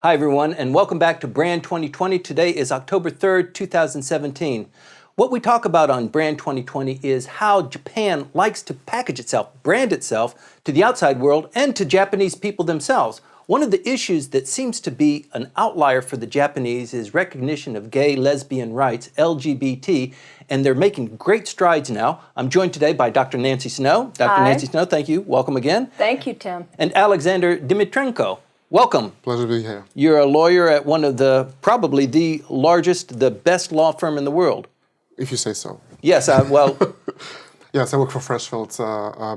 Hi, everyone, and welcome back to Brand 2020. Today is October 3rd, 2017. What we talk about on Brand 2020 is how Japan likes to package itself, brand itself to the outside world and to Japanese people themselves. One of the issues that seems to be an outlier for the Japanese is recognition of gay, lesbian rights, LGBT, and they're making great strides now. I'm joined today by Dr. Nancy Snow. Dr. Hi. Nancy Snow, thank you. Welcome again. Thank you, Tim. And Alexander Dmitrenko. Welcome. Pleasure to be here. You're a lawyer at one of probably the largest, the best law firm in the world. If you say so. Yes, well... Yes, I work for Freshfields,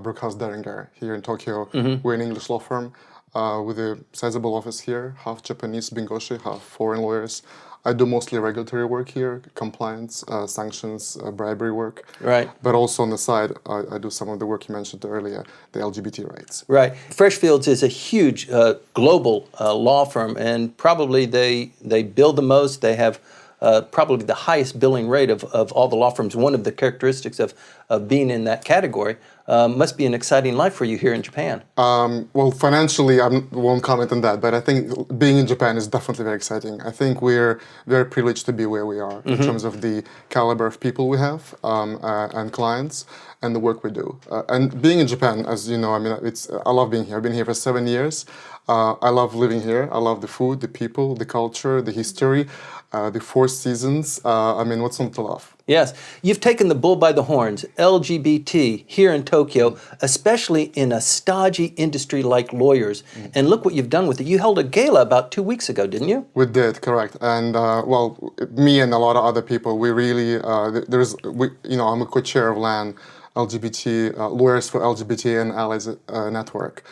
Brookhouse Deringer here in Tokyo. We're an English law firm with a sizable office here, half Japanese bingoshi, half foreign lawyers. I do mostly regulatory work here, compliance, sanctions, bribery work. Right. But also on the side, I do some of the work you mentioned earlier, the LGBT rights. Right. Freshfields is a huge global law firm, and probably they bill the most. They have probably the highest billing rate of all the law firms. One of the characteristics of being in that category must be an exciting life for you here in Japan. Well, financially, I won't comment on that, but I think being in Japan is definitely very exciting. I think we're very privileged to be where we are in terms of the caliber of people we have and clients and the work we do. And being in Japan, as you know, I mean, I love being here. I've been here for 7 years. I love living here. I love the food, the people, the culture, the history, the 4 seasons. I mean, what's not to love? Yes. You've taken the bull by the horns, LGBT, here in Tokyo, especially in a stodgy industry like lawyers. And look what you've done with it. You held a gala about 2 weeks ago, didn't you? We did, correct. And, well, me and a lot of other people, we really, I'm a co-chair of LAN, LGBT, Lawyers for LGBT and Allies Network.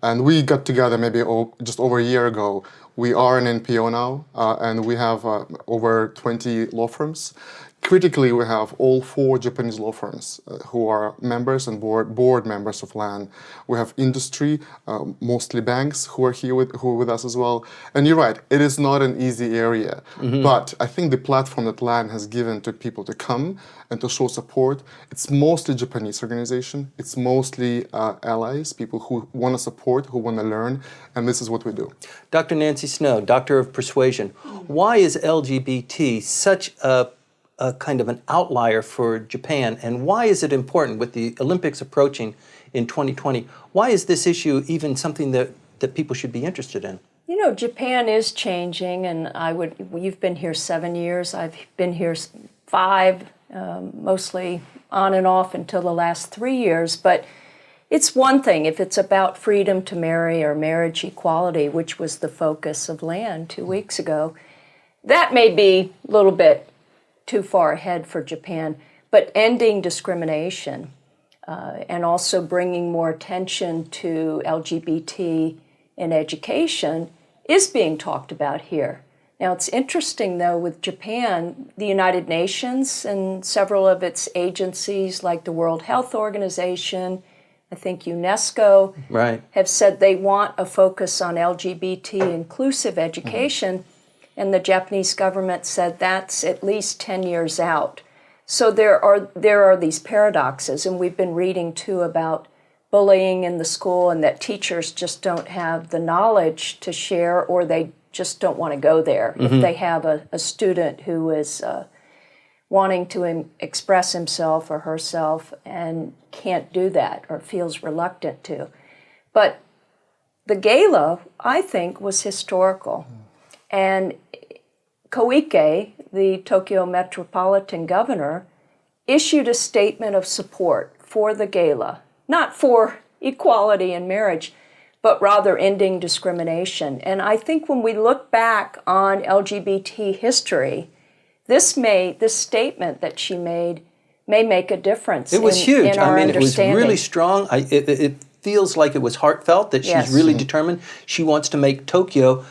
And we got together maybe just over a year ago. We are an NPO now, and we have over 20 law firms. Critically, we have all 4 Japanese law firms who are members and board members of LAN. We have industry, mostly banks who are here who are with us as well. And you're right, it is not an easy area. But I think the platform that LAN has given to people to come and to show support, it's mostly Japanese organization. It's mostly allies, people who want to support, who want to learn, and this is what we do. Dr. Nancy Snow, Doctor of Persuasion. Why is LGBT such a kind of an outlier for Japan, and why is it important with the Olympics approaching in 2020? Why is this issue even something that people should be interested in? You know, Japan is changing, and you've been here 7 years, I've been here 5, mostly on and off until the last 3 years, but it's one thing if it's about freedom to marry or marriage equality, which was the focus of LAN 2 weeks ago. That may be a little bit too far ahead for Japan, but ending discrimination and also bringing more attention to LGBT in education is being talked about here. Now, it's interesting, though, with Japan, the United Nations and several of its agencies like the World Health Organization, I think UNESCO, have said they want a focus on LGBT inclusive education. And the Japanese government said that's at least 10 years out. So there are these paradoxes, and we've been reading too about bullying in the school and that teachers just don't have the knowledge to share, or they just don't want to go there. If they have a student who is wanting to express himself or herself and can't do that or feels reluctant to. But the gala, I think, was historical. And Koike, the Tokyo Metropolitan Governor, issued a statement of support for the gala, not for equality in marriage, but rather ending discrimination. And I think when we look back on LGBT history, this statement that she made may make a difference. It was huge. I mean, it was really strong. It feels like it was heartfelt, that she's really determined. She wants to make Tokyo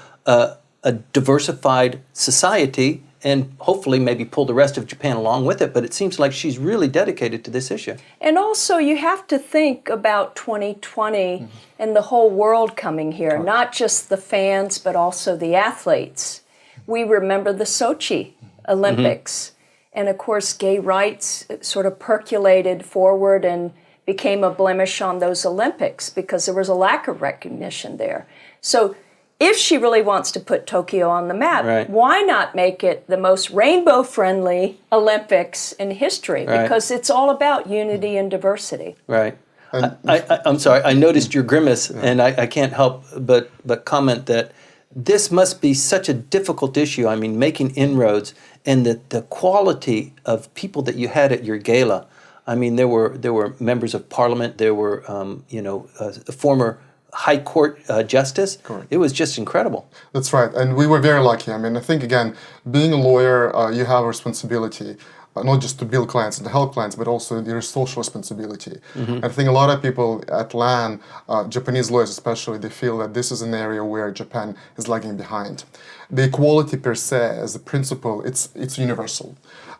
a diversified society and hopefully maybe pull the rest of Japan along with it, but it seems like she's really dedicated to this issue. And also you have to think about 2020 and the whole world coming here, not just the fans, but also the athletes. We remember the Sochi Olympics, and of course gay rights sort of percolated forward and became a blemish on those Olympics because there was a lack of recognition there. So if she really wants to put Tokyo on the map, Right. why not make it the most rainbow-friendly Olympics in history? Right. Because it's all about unity and diversity. Right. I'm sorry, I noticed your grimace, and I can't help but comment that this must be such a difficult issue. I mean, making inroads, and the quality of people that you had at your gala. I mean, there were members of parliament, there were a former high court justice. Correct. It was just incredible. That's right, and we were very lucky. I mean, I think again, being a lawyer, you have a responsibility. Not just to build clients and to help clients, but also your social responsibility. I think a lot of people at LAN, Japanese lawyers especially, they feel that this is an area where Japan is lagging behind. The equality per se, as a principle, it's universal.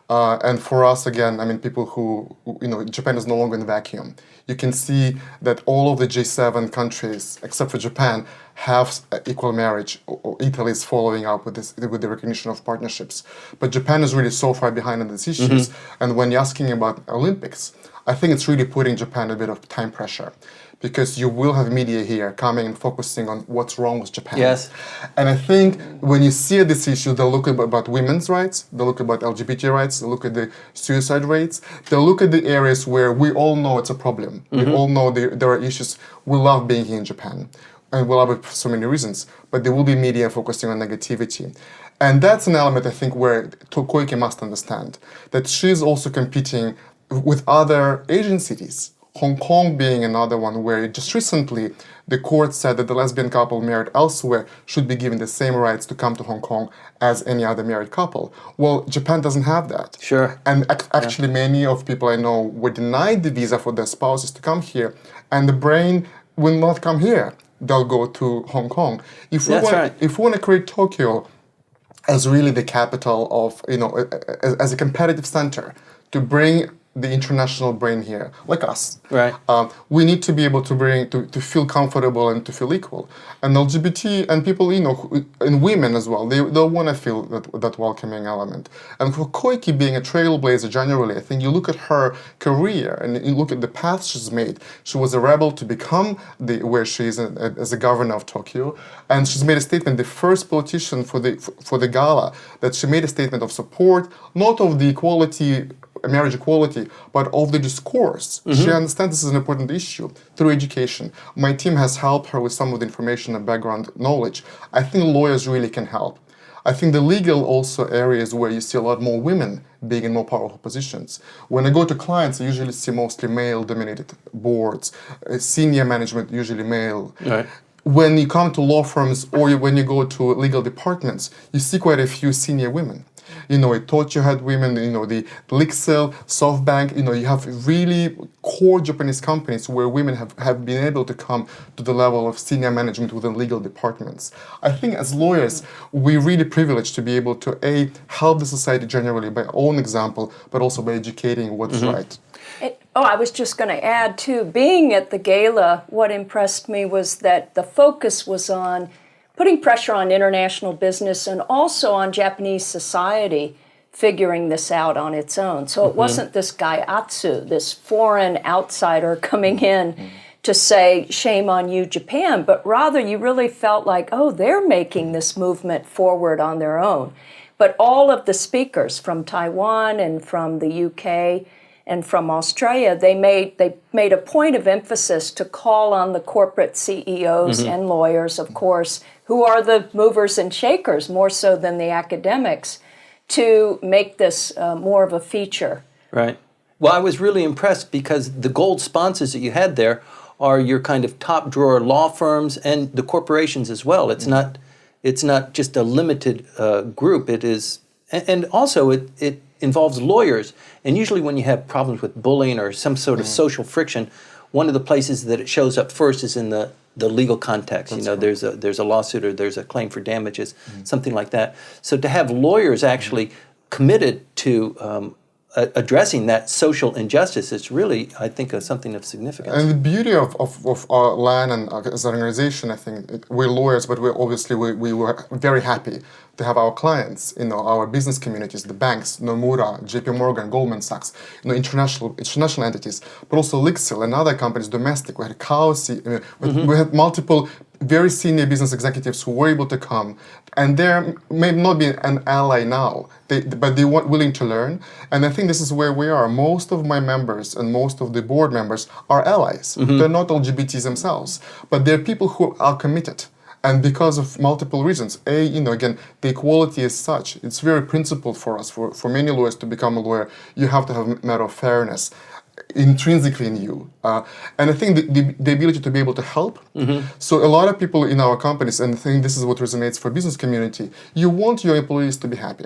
And for us, again, I mean, people who, Japan is no longer in a vacuum. You can see that all of the G7 countries, except for Japan, have equal marriage. Italy is following up with this, with the recognition of partnerships. But Japan is really so far behind on these issues. And when you're asking about Olympics, I think it's really putting Japan a bit of time pressure, because you will have media here coming and focusing on what's wrong with Japan. Yes. And I think when you see this issue, they'll look about women's rights, they'll look about LGBT rights, they'll look at the suicide rates, they'll look at the areas where we all know it's a problem. We all know there are issues. We love being here in Japan, and we love it for so many reasons, but there will be media focusing on negativity. And that's an element, I think, where Koike must understand, that she's also competing with other Asian cities. Hong Kong being another one where just recently the court said that the lesbian couple married elsewhere should be given the same rights to come to Hong Kong as any other married couple. Well, Japan doesn't have that. Sure. And actually many of people I know were denied the visa for their spouses to come here, and the brain will not come here. They'll go to Hong Kong. If we want to create Tokyo as really the capital of, as a competitive center to bring the international brain here, like us. Right. We need to be able to bring, to feel comfortable and to feel equal. And LGBT and people, and women as well, they'll want to feel that welcoming element. And for Koike being a trailblazer generally, I think you look at her career and you look at the path she's made. She was a rebel to become where she is as a governor of Tokyo. And she's made a statement, the first politician for the gala, that she made a statement of support, not of the equality, marriage equality, but of the discourse. She understands this is an important issue through education. My team has helped her with some of the information and background knowledge. I think lawyers really can help. I think the legal also areas where you see a lot more women being in more powerful positions. When I go to clients, I usually see mostly male-dominated boards, senior management usually male. Right. When you come to law firms or when you go to legal departments, you see quite a few senior women. I thought you had women, the Lixel, SoftBank, you have really core Japanese companies where women have been able to come to the level of senior management within legal departments. I think as lawyers, we're really privileged to be able to, help the society generally by our own example, but also by educating what's right. I was just going to add, too, being at the gala, what impressed me was that the focus was on putting pressure on international business and also on Japanese society figuring this out on its own. So it wasn't this guy Atsu, this foreign outsider coming in to say, shame on you, Japan, but rather you really felt like, they're making this movement forward on their own. But all of the speakers from Taiwan and from the UK and from Australia, they made a point of emphasis to call on the corporate CEOs and lawyers, of course, who are the movers and shakers more so than the academics, to make this more of a feature. Right. Well, I was really impressed because the gold sponsors that you had there are your kind of top drawer law firms and the corporations as well. It's not just a limited group. It is, and also it involves lawyers. And usually when you have problems with bullying or some sort of social friction, one of the places that it shows up first is in the legal context. There's a lawsuit or there's a claim for damages, something like that. So to have lawyers actually committed to addressing that social injustice is really, I think, something of significance. And the beauty of our LAN and as an organization, I think, we're lawyers, but we were very happy to have our clients, our business communities, the banks, Nomura, JP Morgan, Goldman Sachs, international entities, but also Lixil and other companies, domestic. We had Kausi, we had multiple very senior business executives who were able to come, and they may not be an ally now, but they were willing to learn. And I think this is where we are. Most of my members and most of the board members are allies. They're not LGBTs themselves, but they're people who are committed. And because of multiple reasons. Again, the equality is such. It's very principled for us. For many lawyers to become a lawyer, you have to have a matter of fairness intrinsically in you. And I think the ability to be able to help. So a lot of people in our companies, and I think this is what resonates for business community, you want your employees to be happy.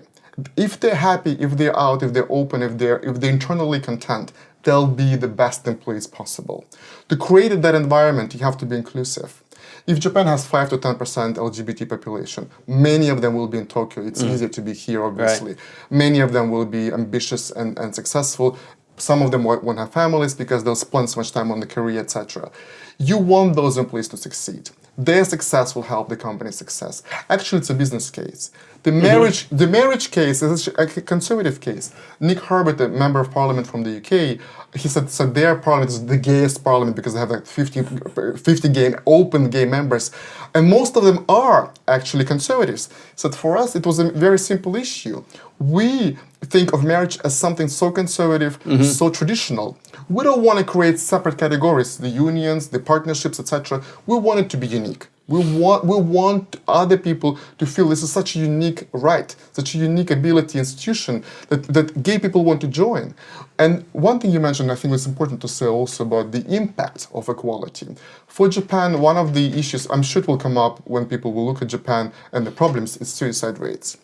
If they're happy, if they're out, if they're open, if they're internally content, they'll be the best employees possible. To create that environment, you have to be inclusive. If Japan has 5 to 10% LGBT population, many of them will be in Tokyo. It's easier to be here, obviously. Right. Many of them will be ambitious and successful. Some of them won't have families because they'll spend so much time on the career, etc. You want those employees to succeed. Their success will help the company's success. Actually, it's a business case. The marriage case is a conservative case. Nick Herbert, a member of parliament from the UK, he said so their parliament is the gayest parliament because they have like 50 open gay members. And most of them are actually conservatives. So for us, it was a very simple issue. We think of marriage as something so conservative, so traditional. We don't want to create separate categories, the unions, the partnerships, etc. We want it to be unique. We want other people to feel this is such a unique right, such a unique ability institution that gay people want to join. And one thing you mentioned, I think it's important to say also about the impact of equality. For Japan, one of the issues, I'm sure it will come up when people will look at Japan and the problems, is suicide rates.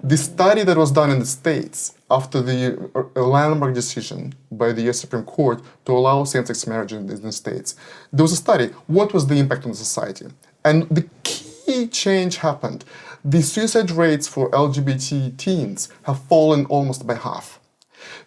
The study that was done in the States after the landmark decision by the US Supreme Court to allow same-sex marriage in the States, there was a study. What was the impact on society? And the key change happened. The suicide rates for LGBT teens have fallen almost by half.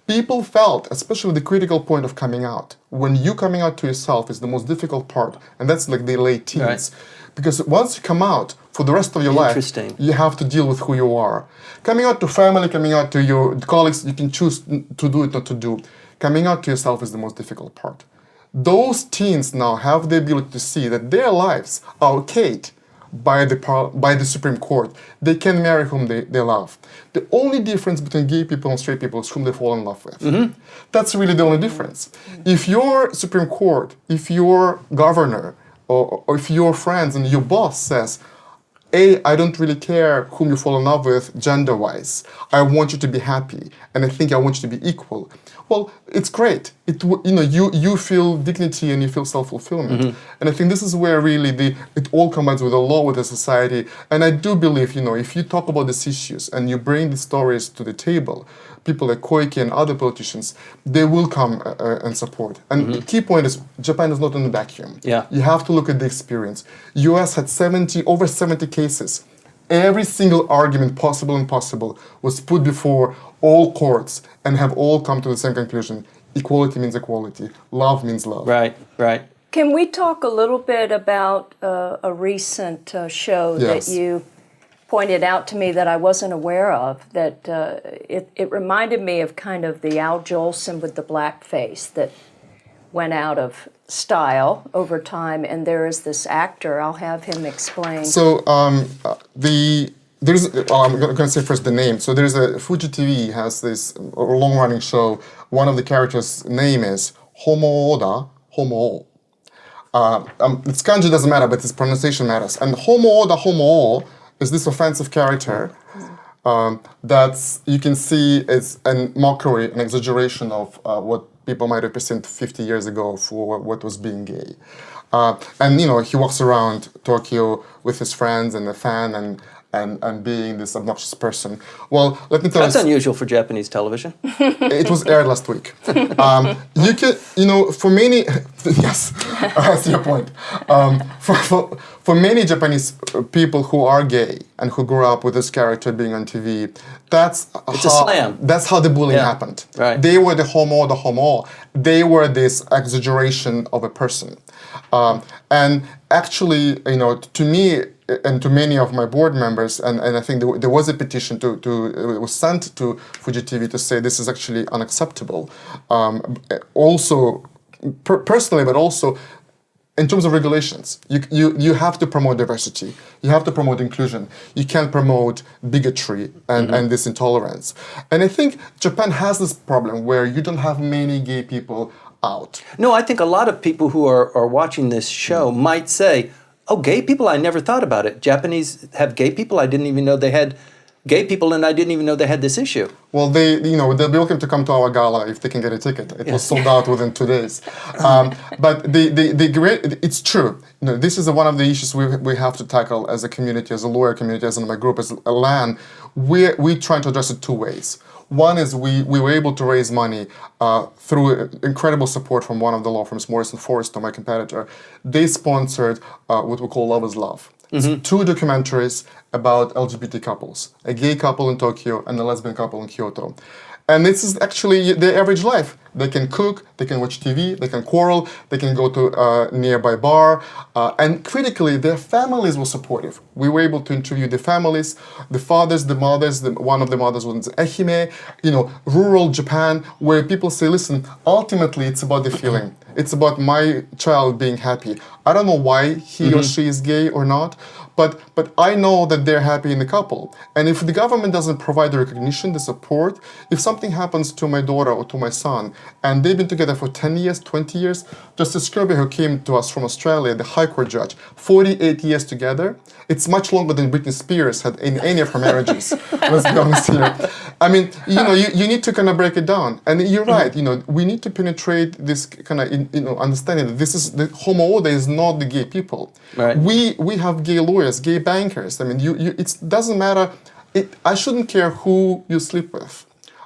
People felt, especially the critical point of coming out, when you coming out to yourself is the most difficult part, and that's like the late teens. Right. Because once you come out, for the rest of your life, you have to deal with who you are. Coming out to family, coming out to your colleagues, you can choose to do it, not to do. Coming out to yourself is the most difficult part. Those teens now have the ability to see that their lives are okayed by the Supreme Court. They can marry whom they love. The only difference between gay people and straight people is whom they fall in love with. That's really the only difference. If your Supreme Court, if your governor, or if your friends and your boss says, I don't really care whom you fall in love with gender-wise. I want you to be happy, and I think I want you to be equal. Well, it's great. You feel dignity and you feel self-fulfillment. And I think this is where really it all combines with the law, with the society. And I do believe, if you talk about these issues and you bring the stories to the table, people like Koike and other politicians, they will come and support. And the key point is Japan is not in a vacuum. Yeah. You have to look at the experience. US had over 70 cases. Every single argument possible and impossible was put before all courts and have all come to the same conclusion. Equality means equality. Love means love. Right, right. Can we talk a little bit about a recent show Yes. that you pointed out to me that I wasn't aware of, that it reminded me of kind of the Al Jolson with the blackface that went out of style over time, and there is this actor. I'll have him explain. So I'm going to say first the name. So there's Fuji TV has this long-running show. One of the characters' name is Homo Oda, Homo. Its kanji doesn't matter, but its pronunciation matters. And Homo Oda, Homo is this offensive character that you can see is a mockery, an exaggeration of what people might represent 50 years ago for what was being gay. And he walks around Tokyo with his friends and a fan and being this obnoxious person. Well, let me tell you. That's unusual for Japanese television. It was aired last week. You can, for many, yes, I see your point. For many Japanese people who are gay and who grew up with this character being on TV, it's a slam. That's how the bullying happened. Right. They were the homo. They were this exaggeration of a person. And actually, to me, and to many of my board members, and I think there was a petition it was sent to Fuji TV to say this is actually unacceptable. Also, personally, but also in terms of regulations, you have to promote diversity. You have to promote inclusion. You can't promote bigotry and this intolerance. And I think Japan has this problem where you don't have many gay people out. No, I think a lot of people who are watching this show might say, oh, gay people, I never thought about it. Japanese have gay people, I didn't even know they had gay people, and I didn't even know they had this issue. Well, they'll be welcome to come to our gala if they can get a ticket. It was sold out within 2 days. But it's true. This is one of the issues we have to tackle as a community, as a lawyer community, as in my group, as a LAN. We try to address it 2 ways. One is we were able to raise money through incredible support from one of the law firms, Morrison Forrester, my competitor. They sponsored what we call Love is Love. It's 2 documentaries about LGBT couples, a gay couple in Tokyo and a lesbian couple in Kyoto. And this is actually their average life. They can cook, they can watch TV, they can quarrel, they can go to a nearby bar, and critically, their families were supportive. We were able to interview the families, the fathers, the mothers. One of the mothers was in Ehime, rural Japan, where people say, listen, ultimately it's about the feeling. It's about my child being happy. I don't know why he or she is gay or not, but I know that they're happy in the couple. And if the government doesn't provide the recognition, the support, if something happens to my daughter or to my son, and they've been together for 10 years, 20 years, Justice Kirby, who came to us from Australia, the High Court judge, 48 years together, it's much longer than Britney Spears had in any of her marriages. Let's be honest here. I mean, you need to kind of break it down. And you're right, we need to penetrate this kind of, understanding that this is, the homo ode is not the gay people. Right. We have gay lawyers, gay bankers. I mean, it doesn't matter. I shouldn't care who you sleep with.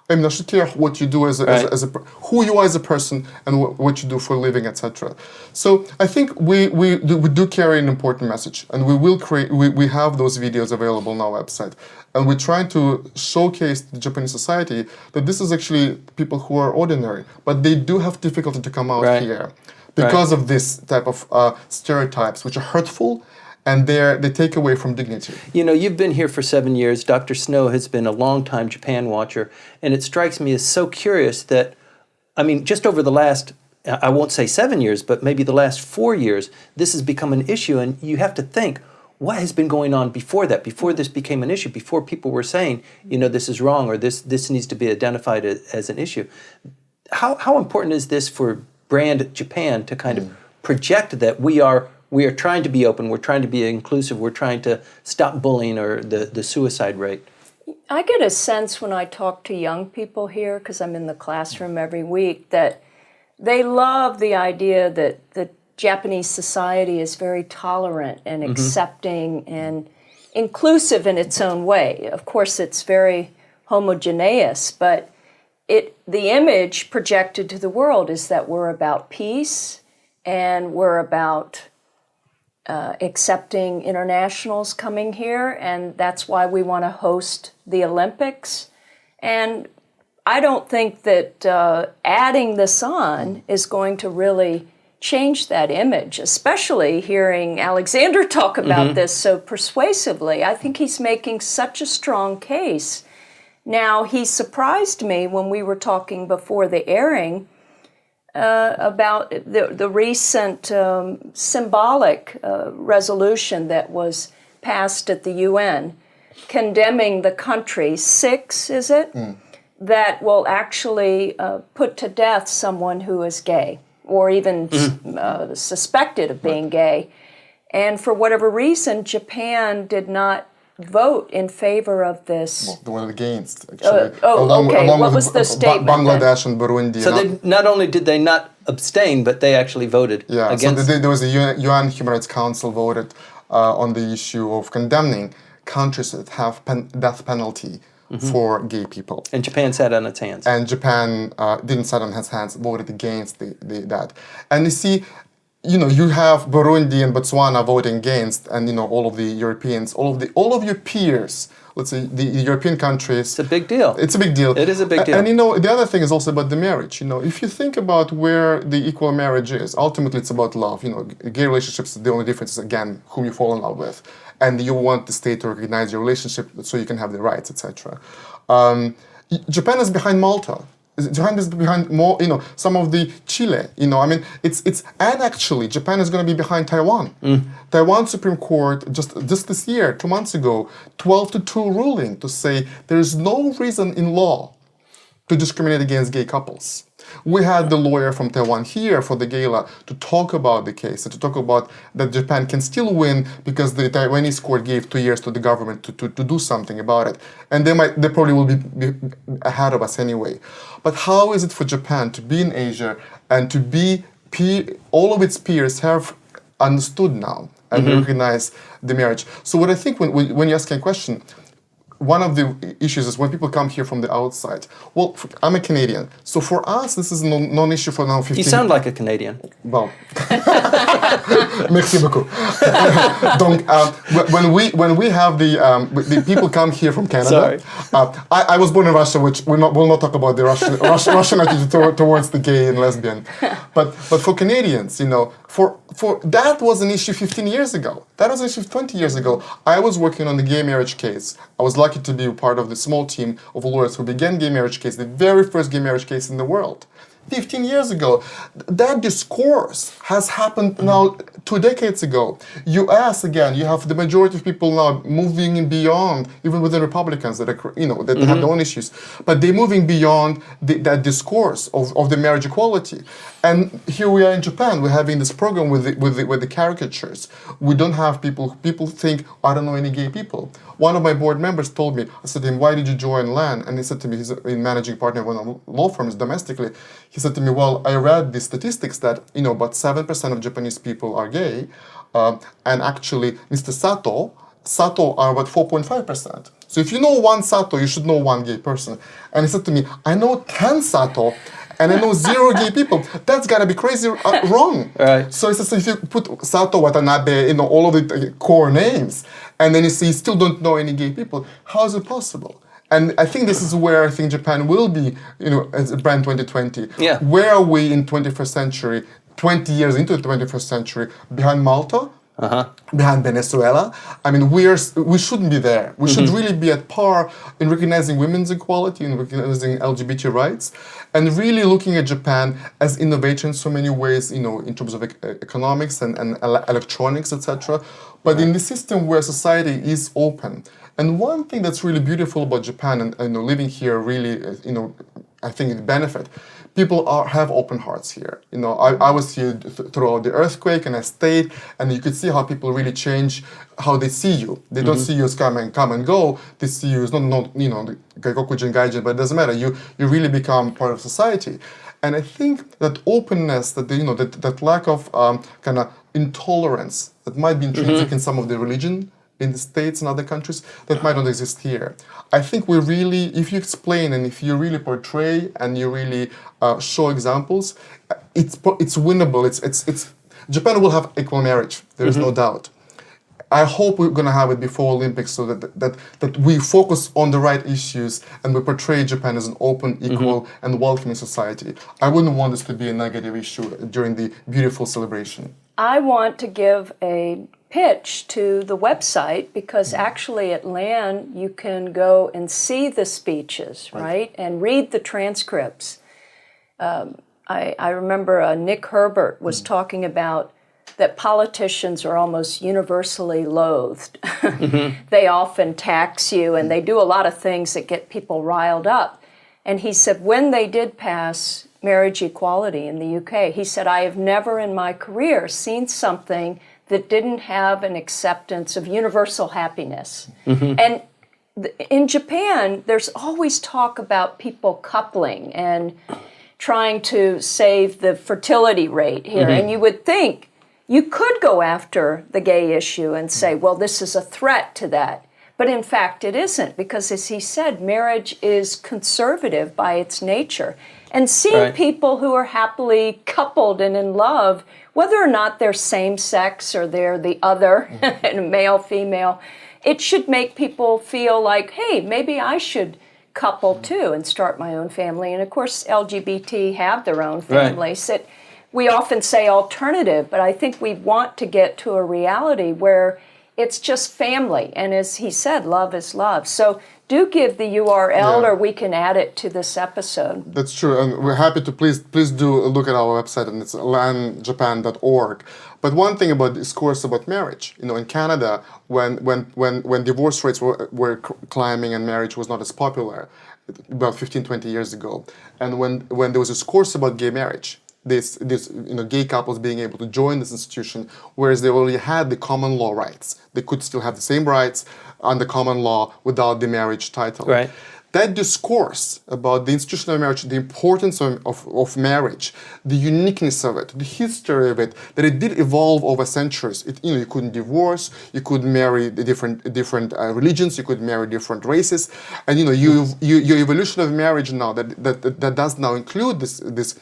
I mean, I should care what you do who you are as a person and what you do for a living, etc. So I think we do carry an important message, and we will create. We have those videos available on our website, and we're trying to showcase the Japanese society that this is actually people who are ordinary, but they do have difficulty to come out here because of this type of stereotypes, which are hurtful. And they take away from dignity. You've been here for 7 years. Dr. Snow has been a long-time Japan watcher. And it strikes me as so curious that, just over the last, I won't say 7 years, but maybe the last 4 years, this has become an issue. And you have to think, what has been going on before that, before this became an issue, before people were saying, this is wrong or this needs to be identified as an issue. How important is this for Brand Japan to kind of project that we are trying to be open, we're trying to be inclusive, we're trying to stop bullying or the suicide rate? I get a sense when I talk to young people here, because I'm in the classroom every week, that they love the idea that the Japanese society is very tolerant and accepting and inclusive in its own way. Of course, it's very homogeneous, but the image projected to the world is that we're about peace and we're about accepting internationals coming here, and that's why we want to host the Olympics. And I don't think that adding this on is going to really change that image, especially hearing Alexander talk about this so persuasively. I think he's making such a strong case. Now, he surprised me when we were talking before the airing about the recent symbolic resolution that was passed at the UN, condemning the country, 6, is it, that will actually put to death someone who is gay or even suspected of being gay. And for whatever reason, Japan did not vote in favor of this. Well, they were against, actually. Along what was the statement? Bangladesh and Burundi. So not only did they not abstain, but they actually voted against. So there was a UN Human Rights Council voted on the issue of condemning countries that have death penalty for gay people. And Japan sat on its hands. And Japan didn't sit on its hands, voted against that. And you see, you have Burundi and Botswana voting against, and all of the Europeans, all of your peers, let's say the European countries. It's a big deal. It's a big deal. It is a big deal. And the other thing is also about the marriage. If you think about where the equal marriage is, ultimately it's about love. Gay relationships, the only difference is, again, whom you fall in love with, and you want the state to recognize your relationship so you can have the rights, etc. Japan is behind Malta. Japan is behind more, some of the Chile, I mean, and actually Japan is going to be behind Taiwan. Taiwan Supreme Court just this year, 2 months ago, 12-2 ruling to say there is no reason in law to discriminate against gay couples. We had the lawyer from Taiwan here for the gala to talk about the case and to talk about that Japan can still win because the Taiwanese court gave 2 years to the government to do something about it. And they probably will be ahead of us anyway. But how is it for Japan to be in Asia and to be, all of its peers have understood now and recognize the marriage. So what I think when you're asking a question, one of the issues is when people come here from the outside. Well, I'm a Canadian, so for us, this is non-issue for now. 15. You sound like a Canadian. Well, merci beaucoup. Donc, when we have the people come here from Canada. Sorry. I was born in Russia, which we'll not talk about the Russian attitude towards the gay and lesbian. But for Canadians, for that was an issue 15 years ago. That was an issue 20 years ago. I was working on the gay marriage case. I was lucky to be part of the small team of lawyers who began gay marriage case, the very first gay marriage case in the world. 15 years ago. That discourse has happened now 2 decades ago. US, again, you have the majority of people now moving beyond, even within Republicans that are, that have their own issues, but they're moving beyond that discourse of the marriage equality. And here we are in Japan, we're having this program with the caricatures. We don't have people think, I don't know any gay people. One of my board members told me, I said to him, why did you join LAN? And he said to me, he's a managing partner of one of the law firms domestically. He said to me, well, I read the statistics that, about 7% of Japanese people are gay. And actually, Mr. Sato are about 4.5%. So if you know one Sato, you should know one gay person. And he said to me, I know 10 Sato, and I know 0 gay people. That's gotta be crazy wrong. Right. So he says, if you put Sato, Watanabe, all of the core names, and then you still don't know any gay people, how is it possible? And I think this is where I think Japan will be, as a brand 2020. Yeah. Where are we in 21st century, 20 years into the 21st century, behind Malta? Behind Venezuela. I mean, we shouldn't be there. We should really be at par in recognizing women's equality and recognizing LGBT rights, and really looking at Japan as innovator in so many ways, in terms of economics and electronics, etc. But in the system where society is open. And one thing that's really beautiful about Japan and living here really, I think it benefit. People have open hearts here. I was here throughout the earthquake, and I stayed, and you could see how people really change how they see you. They don't see you as come and go. They see you as not the gaikokujin gaijin, but it doesn't matter. You really become part of society. And I think that openness, that lack of kind of intolerance that might be intrinsic in some of the religion in the States and other countries that might not exist here. I think we really, if you explain and if you really portray and you really show examples, it's winnable. It's Japan will have equal marriage. There is no doubt. I hope we're going to have it before Olympics, so that we focus on the right issues and we portray Japan as an open, equal, and welcoming society. I wouldn't want this to be a negative issue during the beautiful celebration. I want to give a pitch to the website, because actually at LAN you can go and see the speeches, right? And read the transcripts. I remember Nick Herbert was talking about that politicians are almost universally loathed. They often tax you, and they do a lot of things that get people riled up. And he said when they did pass marriage equality in the UK, he said, I have never in my career seen something that didn't have an acceptance of universal happiness. And in Japan, there's always talk about people coupling and trying to save the fertility rate here. And you would think you could go after the gay issue and say, well, this is a threat to that. But in fact, it isn't, because as he said, marriage is conservative by its nature. And seeing people who are happily coupled and in love, whether or not they're same-sex or they're the other, male, female, it should make people feel like, hey, maybe I should couple too and start my own family. And of course, LGBT have their own families. We often say alternative, but I think we want to get to a reality where it's just family. And as he said, love is love. So do give the URL, Yeah. or we can add it to this episode. That's true, and we're happy to please do look at our website, and it's landjapan.org. But one thing about discourse about marriage, in Canada, when divorce rates were climbing and marriage was not as popular, about 15, 20 years ago, and when there was discourse about gay marriage, this gay couples being able to join this institution, whereas they already had the common law rights, they could still have the same rights under common law without the marriage title. Right. That discourse about the institution of marriage, the importance of marriage, the uniqueness of it, the history of it, that it did evolve over centuries. You couldn't divorce, you could marry the different religions, you could marry different races, and your evolution of marriage now that does now include this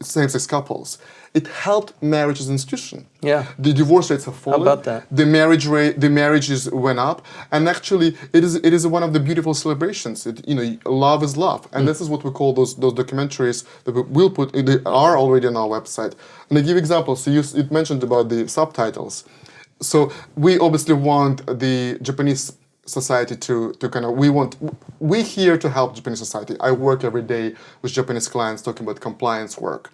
same-sex couples. It helped marriage as an institution. Yeah. The divorce rates have fallen. How about that? The marriages went up, and actually, it is one of the beautiful celebrations. Love is love, and this is what we call those documentaries that we'll put. They are already on our website. And I give examples. So you mentioned about the subtitles. So we obviously want the Japanese society to kind of, we're here to help Japanese society. I work every day with Japanese clients talking about compliance work.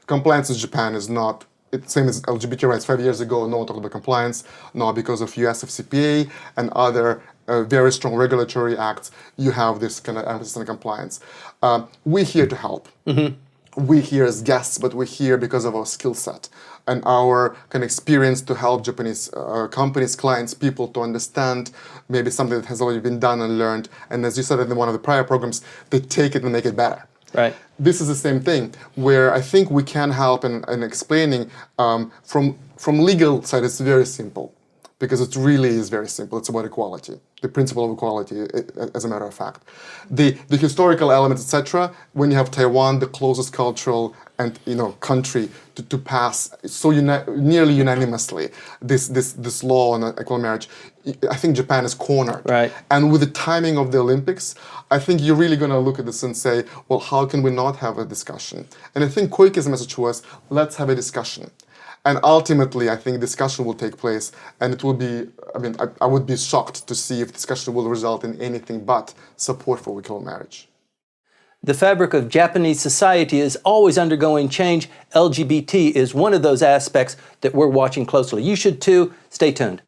Compliance in Japan is not, it's same as LGBT rights. 5 years ago, no one talked about compliance. Now, because of US FCPA and other very strong regulatory acts, you have this kind of emphasis on compliance. We're here to help. Mm-hmm. We're here as guests, but we're here because of our skill set and our kind of experience to help Japanese companies, clients, people to understand maybe something that has already been done and learned. And as you said in one of the prior programs, they take it and make it better. Right. This is the same thing, where I think we can help in explaining from legal side. It's very simple, because it really is very simple. It's about equality, the principle of equality, as a matter of fact. The historical elements, etc. When you have Taiwan, the closest cultural and country to pass so nearly unanimously this law on equal marriage, I think Japan is cornered. Right. And with the timing of the Olympics, I think you're really going to look at this and say, well, how can we not have a discussion? And I think Koike's message was, let's have a discussion. And ultimately, I think discussion will take place, and it will be, I would be shocked to see if discussion will result in anything but support for equal marriage. The fabric of Japanese society is always undergoing change. LGBT is one of those aspects that we're watching closely. You should too. Stay tuned.